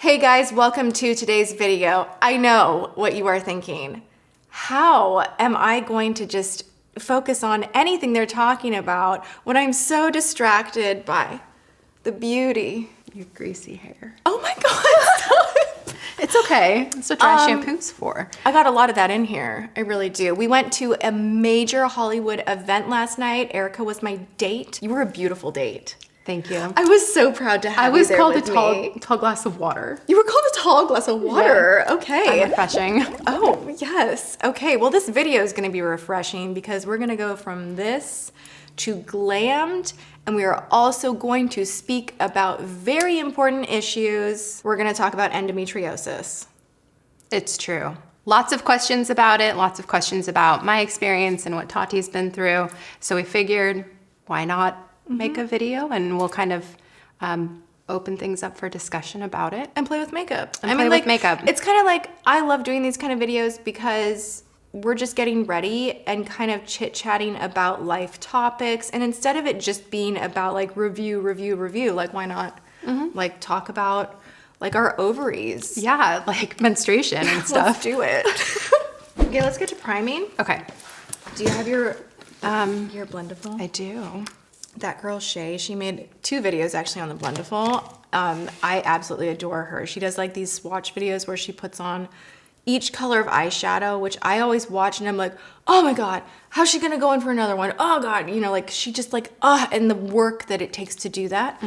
Hey guys, welcome to today's video. I know what you are thinking. How am I going to just focus on anything they're talking about when I'm so distracted by the beauty? Your greasy hair. Oh my God. It's okay. That's what dry shampoo's for. I got a lot of that in here. I really do. We went to a major Hollywood event last night. Erika was my date. You were a beautiful date. Thank you. I was so proud to have I was you there called with a tall glass of water. You were called a tall glass of water. Yeah. Okay. I'm refreshing. Oh, yes. Okay, well this video is gonna be refreshing because we're gonna go from this to glammed, and we are also going to speak about very important issues. We're gonna talk about endometriosis. It's true. Lots of questions about it, lots of questions about my experience and what Tati's been through. So we figured, why not make a video, and we'll kind of open things up for discussion about it. And play with makeup. And play with makeup. It's kind of like, I love doing these kind of videos because we're just getting ready and kind of chit-chatting about life topics. And instead of it just being about like review, like why not like talk about like our ovaries? Yeah, like menstruation and stuff. Let's do it. Okay, let's get to priming. Okay. Do you have your Blendiful? I do. That girl Shay, she made 2 videos actually on the Blendiful. I absolutely adore her. She does like these swatch videos where she puts on each color of eyeshadow, which I always watch and I'm like, oh my God, how's she gonna go in for another one? Oh God, you know, like she just like, and the work that it takes to do that.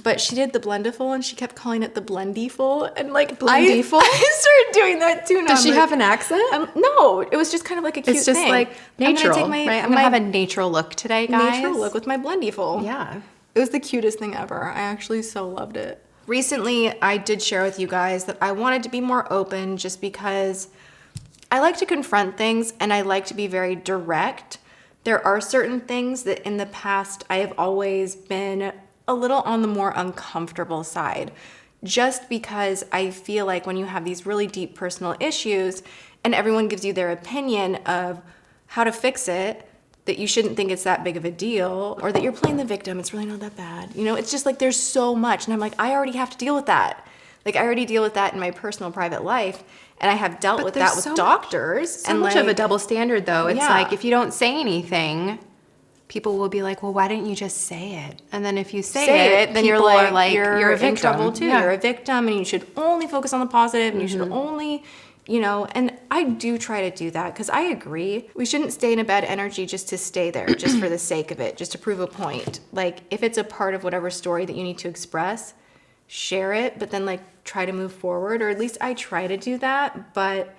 But she did the Blendiful and she kept calling it the Blendyful, and like Blendyful? I started doing that too now. Does she have an accent? No, it was just kind of like a cute It's just thing. like natural, I'm gonna take right? I'm gonna have a natural look today, guys. natural look with my Blendyful. Yeah. It was the cutest thing ever. I actually so loved it. Recently, I did share with you guys that I wanted to be more open just because I like to confront things and I like to be very direct. There are certain things that in the past I have always been a little on the more uncomfortable side, just because I feel like when you have these really deep personal issues and everyone gives you their opinion of how to fix it, that you shouldn't think it's that big of a deal, or that you're playing the victim, it's really not that bad. You know, it's just like there's so much, and I'm like, I already have to deal with that. Like I already deal with that in my personal private life, and I have dealt with that with doctors. So much of a double standard though. It's Yeah. like if you don't say anything, people will be like, well, why didn't you just say it? And then if you say it, then you're people like, are like, you're a in victim. trouble too. Yeah. You're a victim, and you should only focus on the positive, and you should only, you know, and I do try to do that because I agree. We shouldn't stay in a bad energy just to stay there, just for the sake of it, just to prove a point. Like if it's a part of whatever story that you need to express, share it, but then like try to move forward, or at least I try to do that. But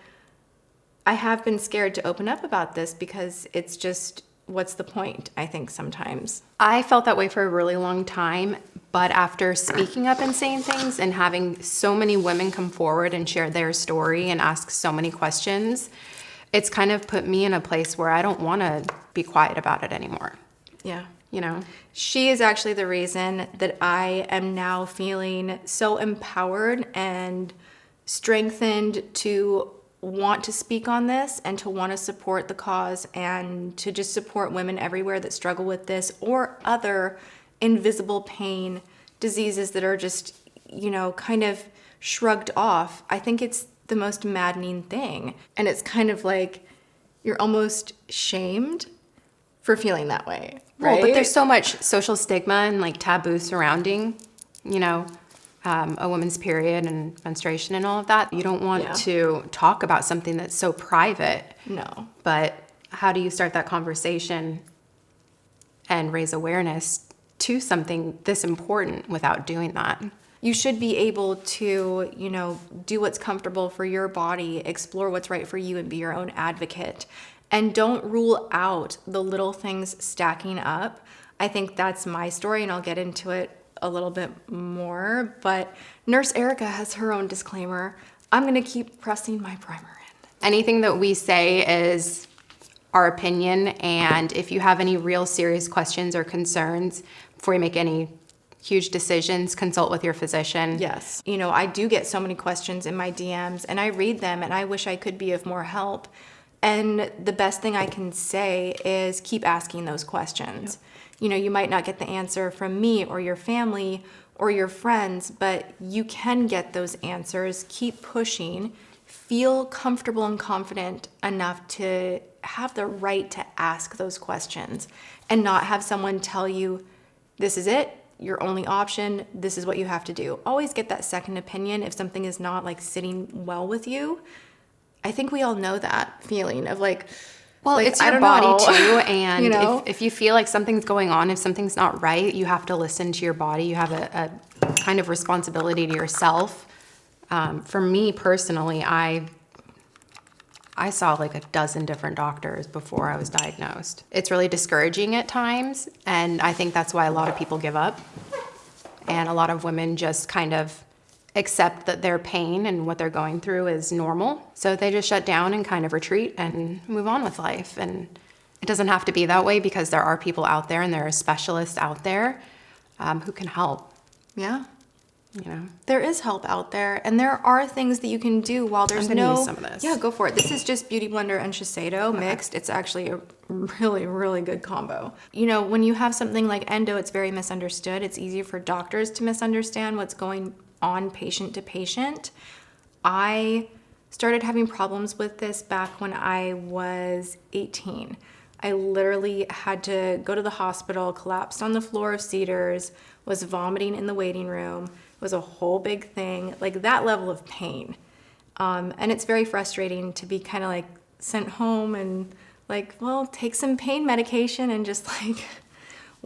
I have been scared to open up about this because it's just, what's the point, I think sometimes. I felt that way for a really long time, but after speaking up and saying things and having so many women come forward and share their story and ask so many questions, it's kind of put me in a place where I don't want to be quiet about it anymore. Yeah. You know? She is actually the reason that I am now feeling so empowered and strengthened to want to speak on this and to want to support the cause and to just support women everywhere that struggle with this or other invisible pain, diseases that are just, you know, kind of shrugged off. I think it's the most maddening thing. And it's kind of like you're almost shamed for feeling that way. Right? Well, but there's so much social stigma and like taboo surrounding, you know, a woman's period and menstruation and all of that. You don't want to talk about something that's so private. No. But how do you start that conversation and raise awareness to something this important without doing that? You should be able to, you know, do what's comfortable for your body, explore what's right for you, and be your own advocate. And don't rule out the little things stacking up. I think that's my story, and I'll get into it a little bit more. But Nurse Erika has her own disclaimer. I'm going to keep pressing my primer in. Anything that we say is our opinion, and if you have any real serious questions or concerns before you make any huge decisions, consult with your physician. Yes. You know, I do get so many questions in my DMs, and I read them, and I wish I could be of more help. And the best thing I can say is keep asking those questions. Yep. You know, you might not get the answer from me or your family or your friends, but you can get those answers. Keep pushing. Feel comfortable and confident enough to have the right to ask those questions and not have someone tell you, this is it, your only option, this is what you have to do. Always get that second opinion if something is not like sitting well with you. I think we all know that feeling of like, well, like, it's I your don't body know. too, and You know? if you feel like something's going on, if something's not right, you have to listen to your body. You have a kind of responsibility to yourself. For me personally, I saw like a dozen different doctors before I was diagnosed. It's really discouraging at times, and I think that's why a lot of people give up. And a lot of women just kind of accept that their pain and what they're going through is normal. So they just shut down and kind of retreat and move on with life. And it doesn't have to be that way because there are people out there and there are specialists out there who can help. Yeah. You know, There is help out there, and there are things that you can do while there's I'm gonna no. use some of this. Yeah, go for it. This is just Beauty Blender and Shiseido mixed. It's actually a really, really good combo. You know, when you have something like endo, it's very misunderstood. It's easy for doctors to misunderstand what's going on patient to patient. I started having problems with this back when I was 18. I literally had to go to the hospital, collapsed on the floor of Cedars, was vomiting in the waiting room. It was a whole big thing, like that level of pain. And it's very frustrating to be kind of like sent home and like, well, take some pain medication and just like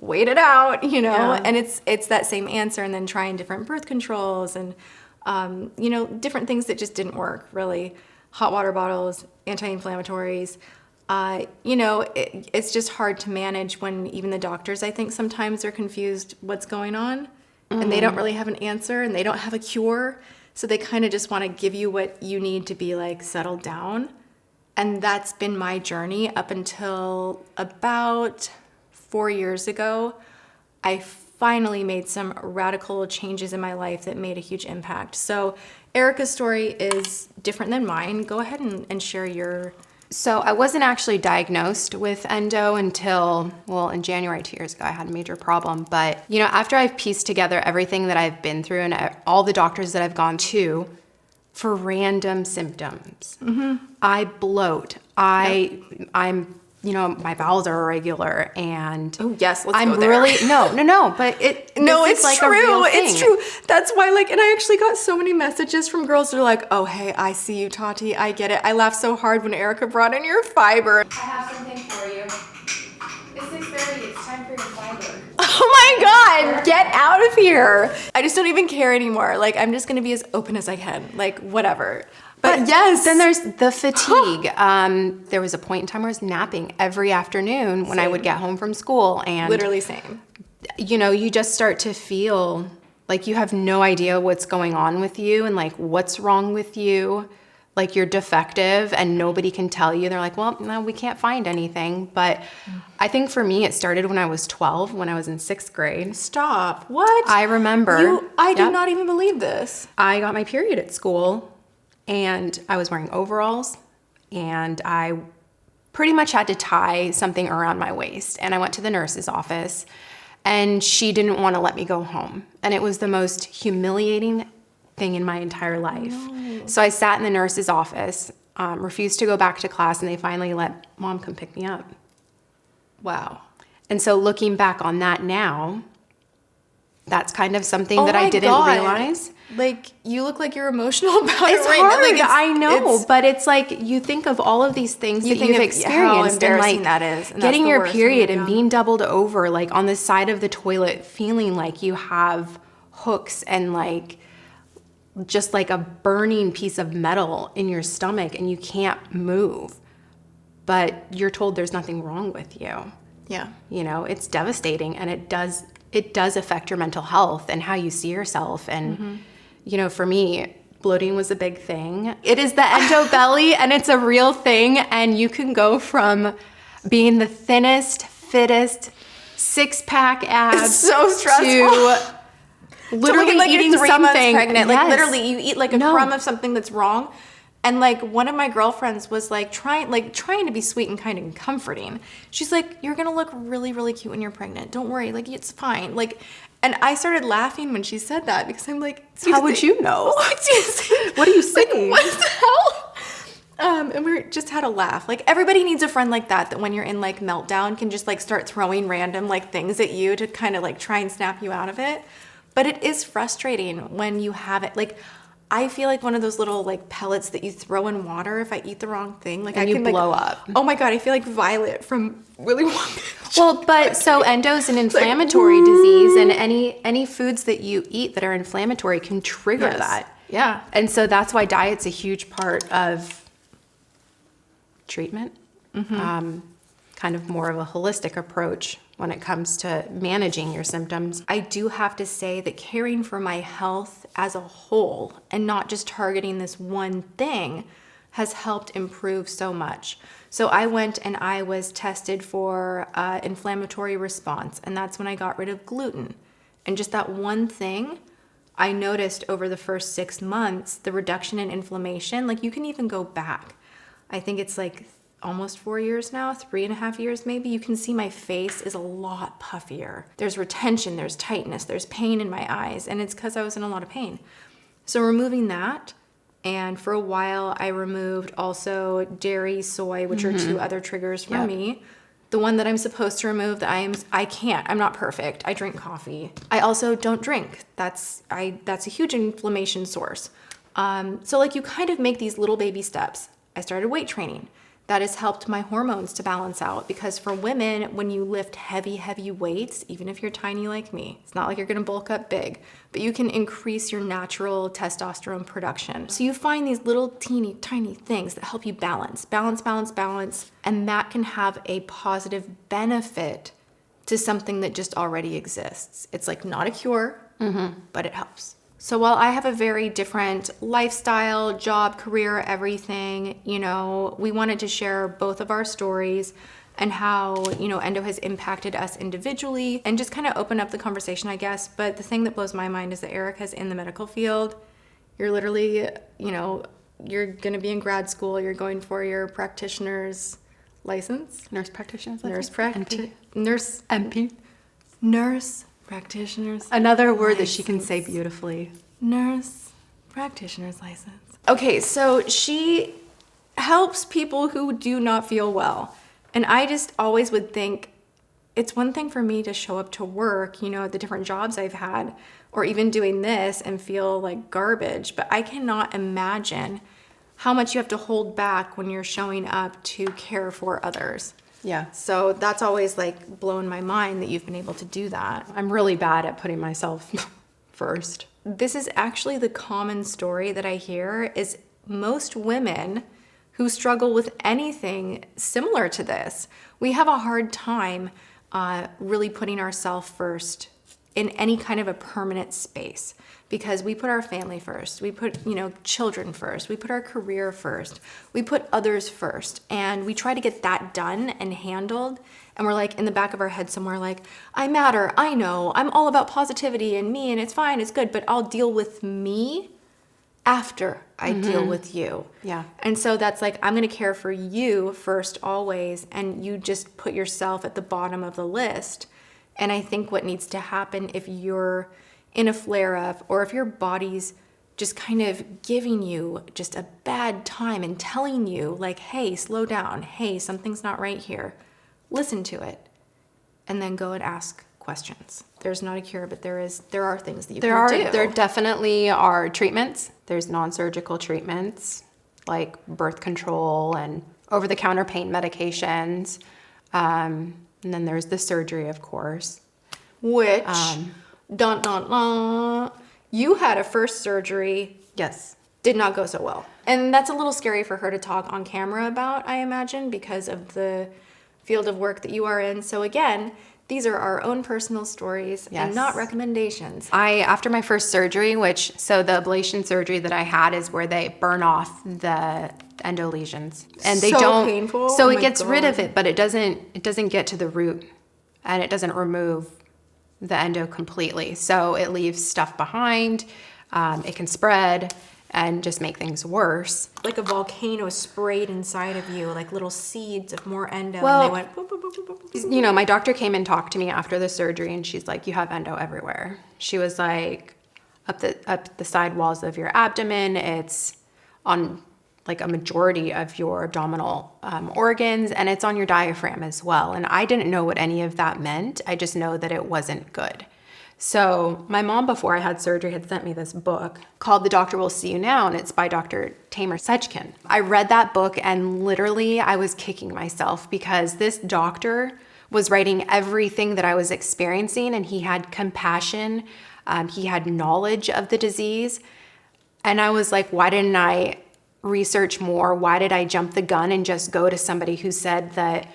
wait it out, you know? Yeah. And it's that same answer, and then trying different birth controls and, you know, different things that just didn't work, really. Hot water bottles, anti-inflammatories. You know, it's just hard to manage when even the doctors, I think, sometimes are confused what's going on, and they don't really have an answer, and they don't have a cure. So they kind of just want to give you what you need to be like settled down. And that's been my journey up until about 4 years ago. I finally made some radical changes in my life that made a huge impact. So Erika's story is different than mine. Go ahead and share your... So I wasn't actually diagnosed with endo until, well, in January 2 years ago, I had a major problem. But, you know, after I've pieced together everything that I've been through and all the doctors that I've gone to for random symptoms, I bloat. I'm, you know, my bowels are irregular, and Oh, yes, let's I'm go there. really, no, but No, this it's is like true. a real It's thing. true. That's why, like, and I actually got so many messages from girls that are like, oh, hey, I see you, Tati. I get it. I laughed so hard when Erika brought in your fiber. I have something for you. It's 6:30. It's time for your fiber. Oh my God, get out of here. I just don't even care anymore. Like, I'm just going to be as open as I can. Like, whatever. But yes. Then there's the fatigue. There was a point in time where I was napping every afternoon when I would get home from school, and Literally same. you know, you just start to feel like you have no idea what's going on with you and like what's wrong with you. Like you're defective and nobody can tell you. They're like, well, no, we can't find anything. But I think for me, it started when I was 12, when I was in 6th grade. Stop. What? I remember. I do Yep. not even believe this. I got my period at school, and I was wearing overalls, and I pretty much had to tie something around my waist. And I went to the nurse's office, and she didn't want to let me go home. And it was the most humiliating thing in my entire life. So I sat in the nurse's office, refused to go back to class, and they finally let Mom come pick me up. Wow. And so looking back on that now, that's kind of something Oh that I my didn't God. realize. Like, you look like you're emotional about It's it right hard, now. Like, I know, it's- but it's like you think of all of these things You that think you've of how experienced, and embarrassing like that is, and that's getting the your worst when period you're and young. being doubled over, like on the side of the toilet, feeling like you have hooks and like just like a burning piece of metal in your stomach, and you can't move, but you're told there's nothing wrong with you. Yeah. You know, it's devastating, and it does affect your mental health and how you see yourself. And you know, for me, bloating was a big thing. It is the endo belly, and it's a real thing, and you can go from being the thinnest, fittest, 6-pack abs It's so stressful. to literally looking like eating you're 3 months something pregnant. Like, Yes. literally, you eat like a No. crumb of something that's wrong. And like, one of my girlfriends was like trying to be sweet and kind and comforting. She's like, you're gonna look really, really cute when you're pregnant. Don't worry, like, it's fine. Like, And I started laughing when she said that because I'm like, how would you know? What are you saying? Like, what the hell? And we just had a laugh. Like, everybody needs a friend like that when you're in like meltdown can just like start throwing random like things at you to kind of like try and snap you out of it. But it is frustrating when you have it. Like, I feel like one of those little like pellets that you throw in water if I eat the wrong thing. Like, and I can blow like, up. Oh my God, I feel like Violet from Willy Wonka. Well, but so endo is an inflammatory disease, and any foods that you eat that are inflammatory can trigger that. Yeah. And so that's why diet's a huge part of treatment. Kind of more of a holistic approach when it comes to managing your symptoms. I do have to say that caring for my health as a whole and not just targeting this one thing has helped improve so much. So I went and I was tested for inflammatory response, and that's when I got rid of gluten. And just that one thing, I noticed over the first 6 months, the reduction in inflammation. Like, you can even go back. I think it's like almost 4 years now, 3.5 years maybe. You can see my face is a lot puffier. There's retention, there's tightness, there's pain in my eyes, and it's because I was in a lot of pain. So removing that, and for a while I removed also dairy, soy, which are two other triggers for me. The one that I'm supposed to remove that I can't. I'm not perfect. I drink coffee. I also don't drink. That's a huge inflammation source. So like, you kind of make these little baby steps. I started weight training. That has helped my hormones to balance out, because for women, when you lift heavy weights, even if you're tiny like me, it's not like you're gonna bulk up big, but you can increase your natural testosterone production. So you find these little teeny tiny things that help you balance, and that can have a positive benefit to something that just already exists. It's like not a cure, but it helps. So while I have a very different lifestyle, job, career, everything, we wanted to share both of our stories and how, endo has impacted us individually, and just kind of open up the conversation, I guess. But the thing that blows my mind is that Erika's in the medical field. You're literally, you're going to be in grad school. You're going for your practitioner's license. Nurse practitioner's Nurse license? NP. Nurse practitioner's another word that she can say beautifully. Nurse practitioner's license. Okay, so she helps people who do not feel well. And I just always would think it's one thing for me to show up to work, at the different jobs I've had, or even doing this and feel like garbage. But I cannot imagine how much you have to hold back when you're showing up to care for others. Yeah. So that's always like blown my mind that you've been able to do that. I'm really bad at putting myself first. This is actually the common story that I hear, is most women who struggle with anything similar to this, we have a hard time really putting ourselves first in any kind of a permanent space, because we put our family first, we put children first, we put our career first, we put others first, and we try to get that done and handled, and we're like in the back of our head somewhere like, I matter, I know, I'm all about positivity and me, and it's fine, it's good, but I'll deal with me after I deal with you. Yeah. And so that's like, I'm gonna care for you first always, and you just put yourself at the bottom of the list. And I think what needs to happen if you're in a flare-up, or if your body's just kind of giving you just a bad time and telling you like, hey, slow down, hey, something's not right here, listen to it, and then go and ask questions. There's not a cure, but there are things that you can do. There definitely are treatments. There's non-surgical treatments like birth control and over-the-counter pain medications. And then there's the surgery, of course. Which, you had a first surgery. Yes. Did not go so well. And that's a little scary for her to talk on camera about, I imagine, because of the field of work that you are in. So again, these are our own personal stories and not recommendations. After my first surgery, so the ablation surgery that I had is where they burn off the endo lesions, and they don't. Painful. So it gets rid of it, but it doesn't get to the root, and it doesn't remove the endo completely. So it leaves stuff behind. It can spread, and just make things worse. Like a volcano sprayed inside of you, like little seeds of more endo, Well, and they went boop, boop, boop, boop, boop, boop. You know, my doctor came and talked to me after the surgery, and she's like, you have endo everywhere. She was like, up the side walls of your abdomen, it's on like a majority of your abdominal organs, and it's on your diaphragm as well. And I didn't know what any of that meant. I just know that it wasn't good. So my mom, before I had surgery, had sent me this book called The Doctor Will See You Now, and it's by Dr. Tamer Sejkin. I read that book and literally I was kicking myself because this doctor was writing everything that I was experiencing, and he had compassion. He had knowledge of the disease. And I was like, why didn't I research more? Why did I jump the gun and just go to somebody who said that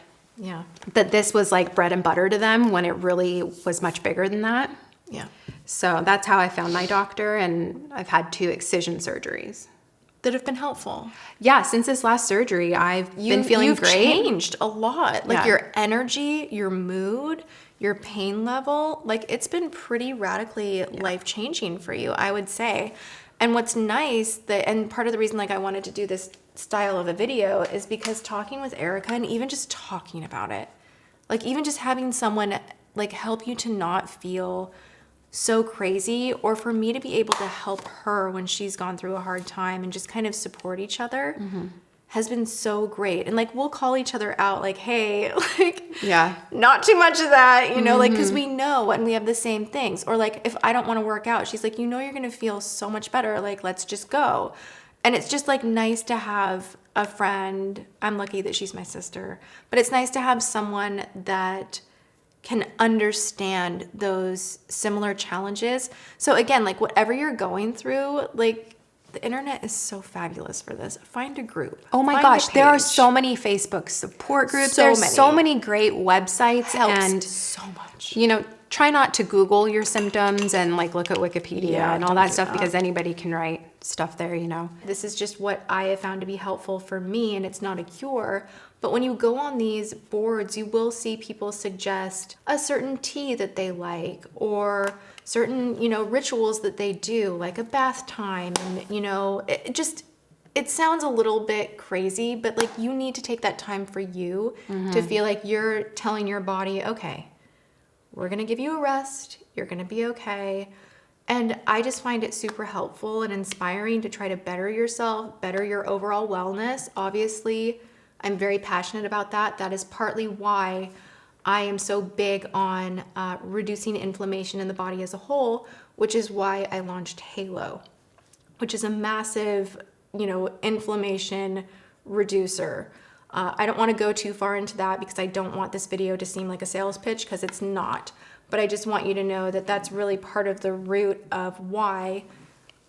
this was like bread and butter to them when it really was much bigger than that? Yeah. So that's how I found my doctor, and I've had 2 excision surgeries That have been helpful. Yeah, since this last surgery, I've been feeling You've great. changed a lot. Like Yeah. your energy, your mood, your pain level, like it's been pretty radically life-changing for you, I would say. And what's nice, and part of the reason like I wanted to do this style of a video is because talking with Erika and even just talking about it, like even just having someone like help you to not feel so crazy, or for me to be able to help her when she's gone through a hard time and just kind of support each other has been so great. And like we'll call each other out like, hey, like not too much of that, you know, like because we know and we have the same things. Or like if I don't want to work out, she's like, you know, you're gonna feel so much better, like let's just go. And it's just like nice to have a friend. I'm lucky that she's my sister, but it's nice to have someone that can understand those similar challenges. So again, like whatever you're going through, like the internet is so fabulous for this. Find a group. Oh my Find gosh, a there are page. so many Facebook support groups. So There's many. so many great websites. Helps And so much. you know, try not to Google your symptoms and like look at Wikipedia Yeah, and all don't that do stuff that. because anybody can write stuff there, you know. This is just what I have found to be helpful for me, and it's not a cure. But when you go on these boards, you will see people suggest a certain tea that they like, or certain, you know, rituals that they do, like a bath time. And, you know, it sounds a little bit crazy, but like you need to take that time for you to feel like you're telling your body, okay, we're going to give you a rest. You're going to be okay. And I just find it super helpful and inspiring to try to better yourself, better your overall wellness. Obviously, I'm very passionate about that. That is partly why I am so big on reducing inflammation in the body as a whole, which is why I launched Halo, which is a massive, you know, inflammation reducer. I don't want to go too far into that because I don't want this video to seem like a sales pitch, because it's not. But I just want you to know that that's really part of the root of why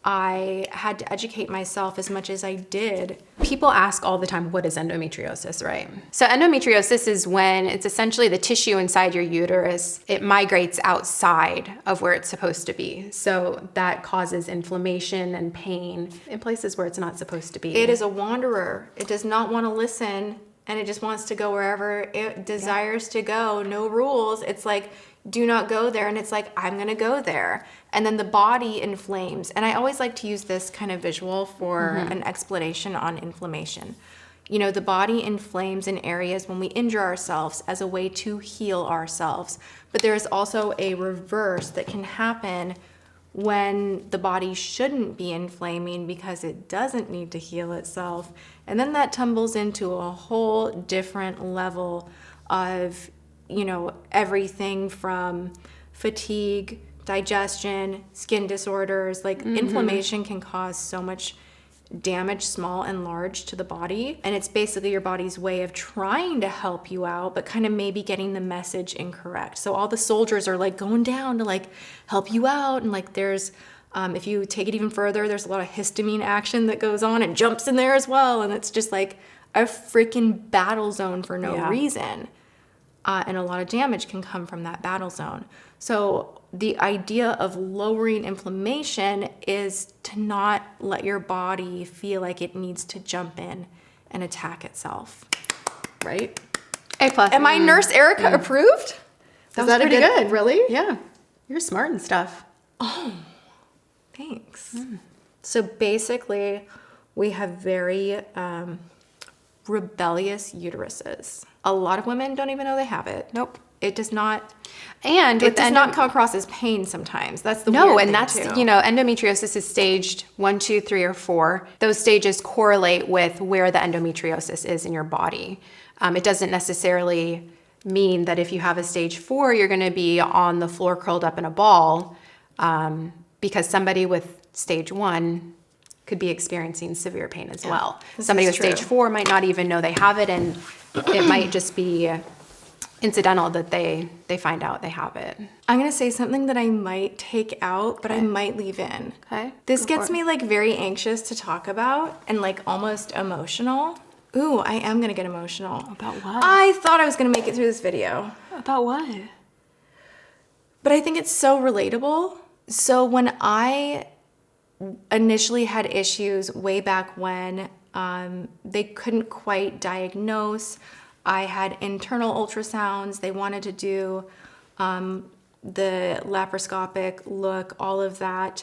I had to educate myself as much as I did. People ask all the time, what is endometriosis, right? So endometriosis is when it's essentially the tissue inside your uterus. It migrates outside of where it's supposed to be. So that causes inflammation and pain in places where it's not supposed to be. It is a wanderer. It does not want to listen, and it just wants to go wherever it desires to go. No rules. It's like, do not go there. And it's like, I'm going to go there. And then the body inflames. And I always like to use this kind of visual for an explanation on inflammation. You know, the body inflames in areas when we injure ourselves as a way to heal ourselves. But there is also a reverse that can happen when the body shouldn't be inflaming because it doesn't need to heal itself. And then that tumbles into a whole different level of, you know, everything from fatigue, digestion, skin disorders. Like inflammation can cause so much damage, small and large, to the body. And it's basically your body's way of trying to help you out, but kind of maybe getting the message incorrect. So all the soldiers are like going down to like help you out. And like there's, if you take it even further, there's a lot of histamine action that goes on and jumps in there as well. And it's just like a freaking battle zone for no reason. And a lot of damage can come from that battle zone. So the idea of lowering inflammation is to not let your body feel like it needs to jump in and attack itself, right? A+. Am I Nurse Erika approved? That was pretty good. Really? Yeah. You're smart and stuff. Thanks. So basically, we have very rebellious uteruses. A lot of women don't even know they have it. Nope. It does not. And It does not come across as pain sometimes. That's the No, weird and thing that's, too. you know, endometriosis is staged 1, 2, 3, or 4. Those stages correlate with where the endometriosis is in your body. It doesn't necessarily mean that if you have a stage 4, you're going to be on the floor curled up in a ball, because somebody with stage 1 could be experiencing severe pain as well. Somebody with is true. stage 4 might not even know they have it, and it might just be incidental that they find out they have it. I'm going to say something that I might take out, but I might leave in. Okay. This Go gets for it. me like very anxious to talk about and like almost emotional. Ooh, I am going to get emotional. About what? I thought I was going to make it through this video, About what? but I think it's so relatable. So when I initially had issues way back when, they couldn't quite diagnose. I had internal ultrasounds. They wanted to do the laparoscopic look, all of that.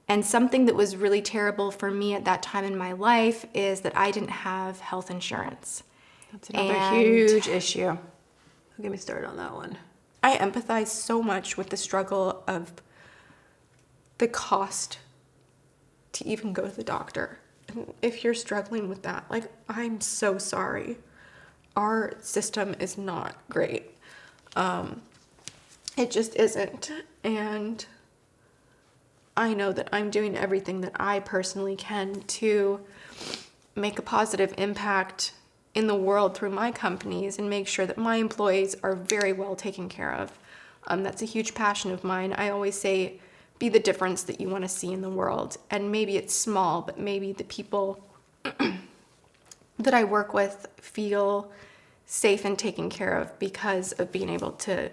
And something that was really terrible for me at that time in my life is that I didn't have health insurance. That's another And huge issue. Don't get me started on that one. I empathize so much with the struggle of the cost to even go to the doctor. And if you're struggling with that, like, I'm so sorry. Our system is not great. It just isn't. And I know that I'm doing everything that I personally can to make a positive impact in the world through my companies and make sure that my employees are very well taken care of. That's a huge passion of mine. I always say, be the difference that you want to see in the world. And maybe it's small, but maybe the people that I work with feel safe and taken care of because of being able to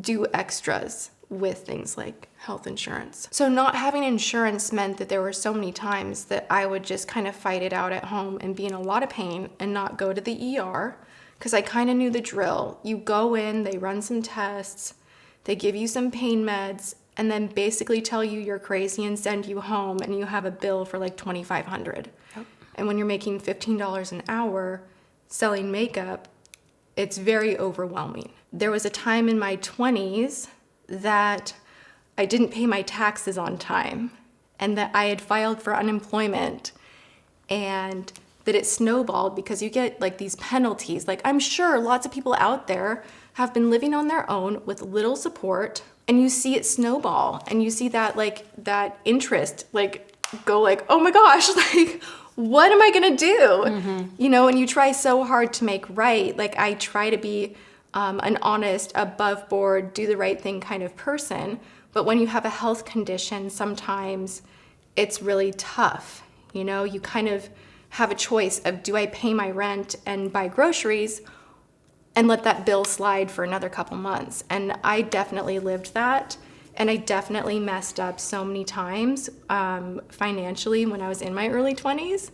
do extras with things like health insurance. So not having insurance meant that there were so many times that I would just kind of fight it out at home and be in a lot of pain and not go to the ER because I kind of knew the drill. You go in, they run some tests, they give you some pain meds, and then basically tell you you're crazy and send you home, and you have a bill for like $2,500. Yep. And when you're making $15 an hour selling makeup, it's very overwhelming. There was a time in my 20s that I didn't pay my taxes on time and that I had filed for unemployment and that it snowballed because you get like these penalties. Like, I'm sure lots of people out there have been living on their own with little support, and you see it snowball and you see that like that interest like go like, oh my gosh, like what am I gonna do? You know, and you try so hard to make right. Like, I try to be an honest, above board, do the right thing kind of person. But when you have a health condition, sometimes it's really tough. You know, you kind of have a choice of, do I pay my rent and buy groceries and let that bill slide for another couple months? And I definitely lived that. And I definitely messed up so many times financially when I was in my early 20s.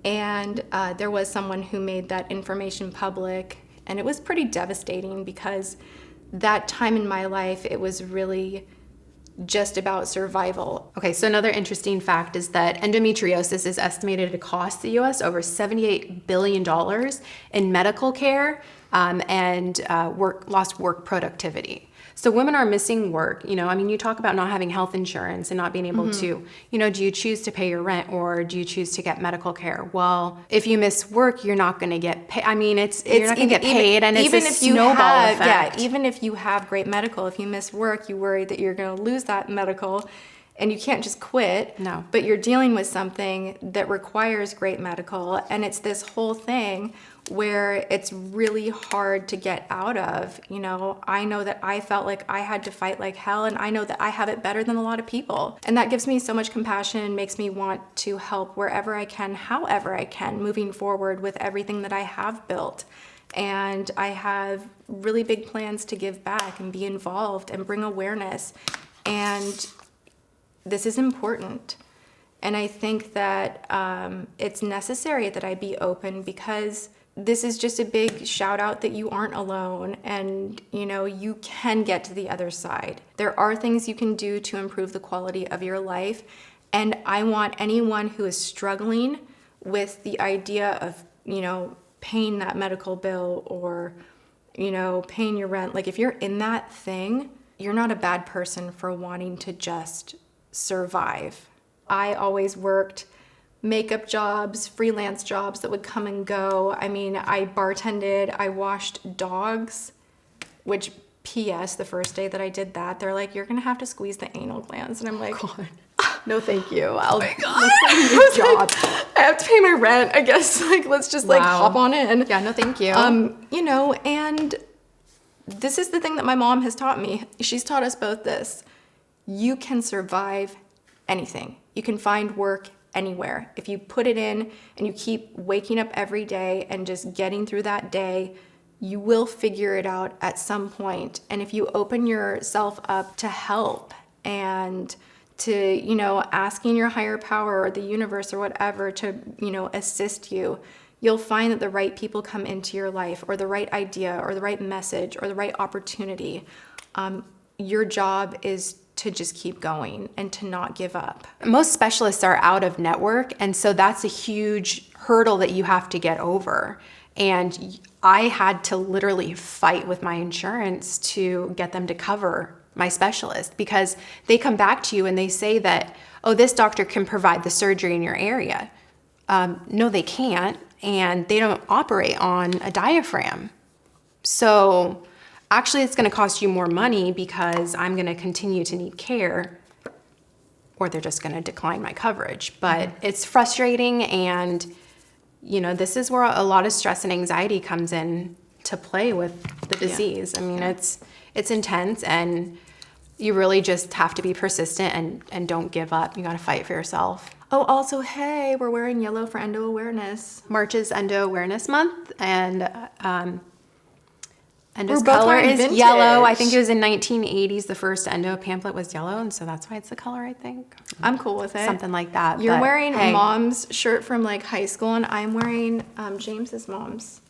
And there was someone who made that information public. And it was pretty devastating because that time in my life, it was really just about survival. Okay, so another interesting fact is that endometriosis is estimated to cost the US over $78 billion in medical care and lost work productivity. So women are missing work. You know, I mean, you talk about not having health insurance and not being able to, you know, do you choose to pay your rent or do you choose to get medical care? Well, if you miss work, you're not going to get paid. I mean, you're not going to get paid, and it's a snowball effect. Yeah, even if you have great medical, if you miss work, you worry that you're going to lose that medical, and you can't just quit. No. But you're dealing with something that requires great medical, and it's this whole thing where it's really hard to get out of. You know, I know that I felt like I had to fight like hell, and I know that I have it better than a lot of people. And that gives me so much compassion and makes me want to help wherever I can, however I can, moving forward with everything that I have built. And I have really big plans to give back and be involved and bring awareness. And this is important. And I think that it's necessary that I be open because this is just a big shout out that you aren't alone, and you know, you can get to the other side. There are things you can do to improve the quality of your life, And I want anyone who is struggling with the idea of, paying that medical bill or, paying your rent. Like if you're in that thing, you're not a bad person for wanting to just survive. I always worked makeup jobs, freelance jobs that would come and go. I mean, I bartended, I washed dogs, which P.S. the first day that I did that, they're like, you're gonna have to squeeze the anal glands. And I'm like, God. No, thank you. Oh my God. That's a job. I have to pay my rent, I guess. Like, let's just like hop on in. Yeah, no, thank you. And this is the thing that my mom has taught me. She's taught us both this. You can survive anything. You can find work anywhere. If you put it in and you keep waking up every day and just getting through that day, you will figure it out at some point. And if you open yourself up to help and to, asking your higher power or the universe or whatever to, assist you, you'll find that the right people come into your life or the right idea or the right message or the right opportunity. Your job is to just keep going and to not give up. Most specialists are out of network, and so that's a huge hurdle that you have to get over. And I had to literally fight with my insurance to get them to cover my specialist, because they come back to you and they say that, oh, this doctor can provide the surgery in your area. No, they can't, and they don't operate on a diaphragm. So actually it's going to cost you more money because I'm going to continue to need care, or they're just going to decline my coverage. But it's frustrating, and this is where a lot of stress and anxiety comes in to play with the disease. I mean, it's intense, and you really just have to be persistent and don't give up. You got to fight for yourself. Oh, also, hey, we're wearing yellow for Endo Awareness. March is Endo Awareness Month, and Endo's We're both color wearing is vintage. yellow. I think it was in 1980s, the first Endo pamphlet was yellow, and so that's why it's the color, I think. I'm cool with it. Something like that. You're but, wearing hey. mom's shirt from like high school, and I'm wearing James's mom's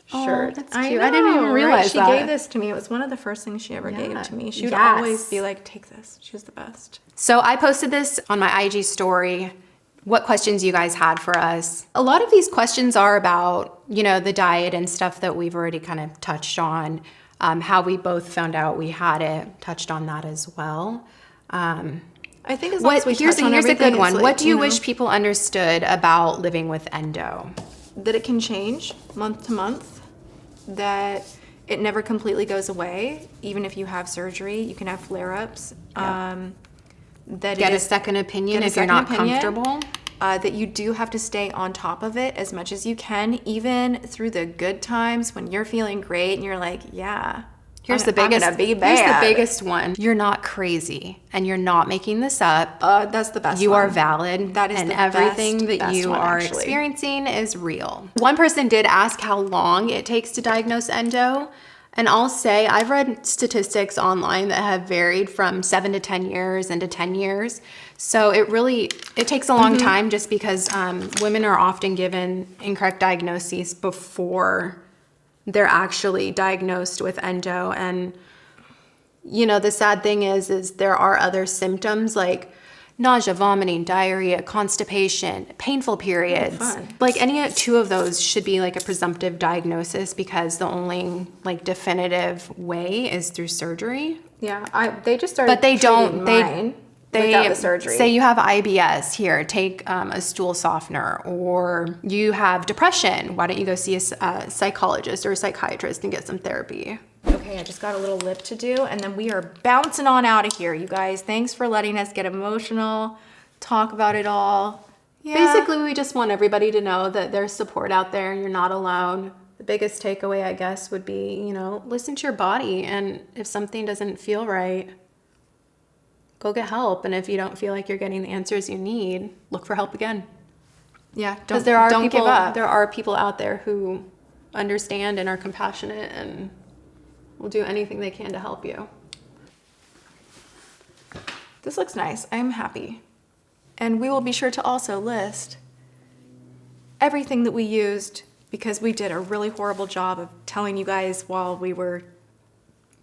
shirt. That's cute. I didn't even realize She that. gave this to me. It was one of the first things she ever gave to me. She would Yes. always be like, take this. She was the best. So I posted this on my IG story, what questions you guys had for us. A lot of these questions are about, the diet and stuff that we've already kind of touched on, how we both found out we had it, touched on that as well. I think as long as we here's touch on a good everything, one. it's What like, do you wish people understood about living with endo? that it can change month to month, that it never completely goes away. Even if you have surgery, you can have flare-ups. That Get it a is, second opinion get a if you're second not opinion. comfortable. That you do have to stay on top of it as much as you can, even through the good times when you're feeling great and you're like, yeah, Here's I'm gonna be bad. Here's the biggest one. You're not crazy, and you're not making this up. That's the best You one. are valid. That is and the everything best that you one, are actually. experiencing is real. One person did ask how long it takes to diagnose endo, and I'll say I've read statistics online that have varied from 7 to 10 years into 10 years. So it takes a long time, just because women are often given incorrect diagnoses before they're actually diagnosed with endo. And the sad thing is there are other symptoms like nausea, vomiting, diarrhea, constipation, painful periods. Fun. Like any two of those should be like a presumptive diagnosis, because the only like definitive way is through surgery. Yeah, they just started. But they don't. Mine without the surgery. Say you have IBS, here, take a stool softener, or you have depression. Why don't you go see a psychologist or a psychiatrist and get some therapy? Okay, I just got a little lip to do, and then we are bouncing on out of here, you guys. Thanks for letting us get emotional, talk about it all. Yeah. Basically, we just want everybody to know that there's support out there and you're not alone. The biggest takeaway, I guess, would be, listen to your body, and if something doesn't feel right, go get help. And if you don't feel like you're getting the answers you need, look for help again. Yeah, Because don't give up. There are people out there who understand and are compassionate and will do anything they can to help you. This looks nice. I'm happy. And we will be sure to also list everything that we used, because we did a really horrible job of telling you guys while we were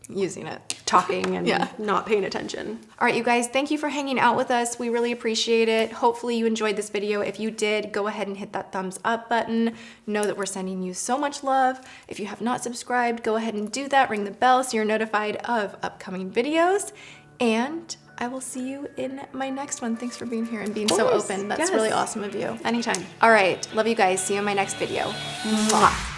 using it. talking and Yeah. not paying attention. All right, you guys, thank you for hanging out with us. We really appreciate it. Hopefully you enjoyed this video. If you did, go ahead and hit that thumbs up button. Know that we're sending you so much love. If you have not subscribed, go ahead and do that. Ring the bell so you're notified of upcoming videos. And I will see you in my next one. Thanks for being here and being so course. open. That's Yes. really awesome of you. Anytime. All right, love you guys. See you in my next video. Mwah.